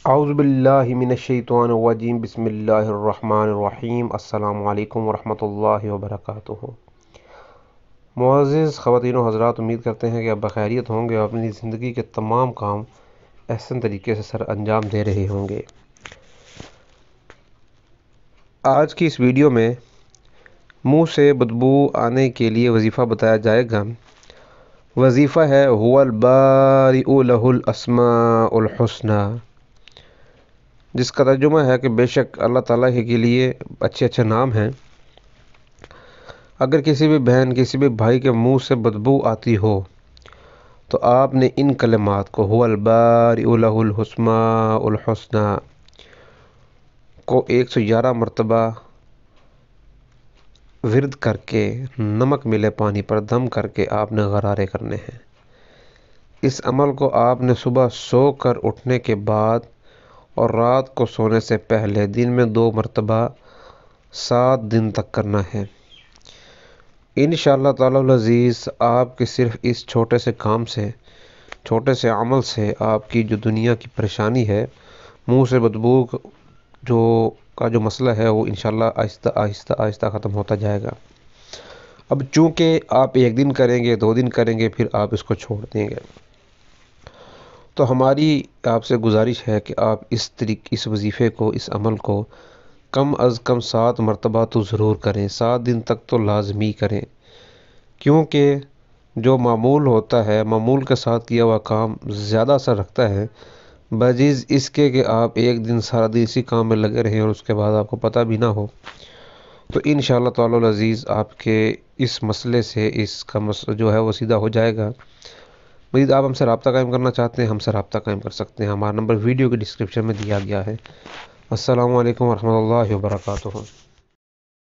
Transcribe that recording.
اعوذ باللہ من الشیطان الرجیم بسم اللہ الرحمن الرحیم السلام علیکم ورحمۃ اللہ وبرکاتہ۔ معزز خواتین و حضرات، امید کرتے ہیں کہ آپ بخیریت ہوں گے اور اپنی زندگی کے تمام کام احسن طریقے سے سر انجام دے رہے ہوں گے۔ آج کی اس ویڈیو میں منہ سے بدبو آنے کے لیے وظیفہ بتایا جائے گا۔ وظیفہ ہے هو البارئ له الاسماء الحسنی، جس کا ترجمہ ہے کہ بے شک اللہ تعالیٰ کے لیے اچھے اچھے نام ہیں۔ اگر کسی بھی بہن کسی بھی بھائی کے منہ سے بدبو آتی ہو تو آپ نے ان کلمات کو هو البارئ له الاسماء الحسنی کو 111 مرتبہ ورد کر کے نمک ملے پانی پر دم کر کے آپ نے غرارے کرنے ہیں۔ اس عمل کو آپ نے صبح سو کر اٹھنے کے بعد اور رات کو سونے سے پہلے دن میں 2 مرتبہ 7 دن تک کرنا ہے۔ انشاءاللہ تعالی العزیز آپ کے صرف اس چھوٹے سے کام سے، چھوٹے سے عمل سے آپ کی جو دنیا کی پریشانی ہے، منہ سے بدبو جو مسئلہ ہے، وہ انشاءاللہ آہستہ آہستہ آہستہ ختم ہوتا جائے گا۔ اب چونکہ آپ 1 دن کریں گے، 2 دن کریں گے، پھر آپ اس کو چھوڑ دیں گے، تو ہماری آپ سے گزارش ہے کہ آپ اس وظیفے کو، اس عمل کو کم از کم 7 مرتبہ تو ضرور کریں، 7 دن تک تو لازمی کریں، کیونکہ جو معمول ہوتا ہے، معمول کے ساتھ کیا ہوا کام زیادہ اثر رکھتا ہے بجز اس کے کہ آپ 1 دن سارا دن اسی کام میں لگے رہیں اور اس کے بعد آپ کو پتہ بھی نہ ہو۔ تو انشاءاللہ تعالی العزیز آپ کے اس مسئلے سے اس کا جو ہے وہ سیدھا ہو جائے گا۔ مزید آپ ہم سے رابطہ قائم کرنا چاہتے ہیں، ہم سے رابطہ قائم کر سکتے ہیں، ہمارا نمبر ویڈیو کے ڈسکرپشن میں دیا گیا ہے۔ السلام علیکم ورحمۃ اللہ وبرکاتہ۔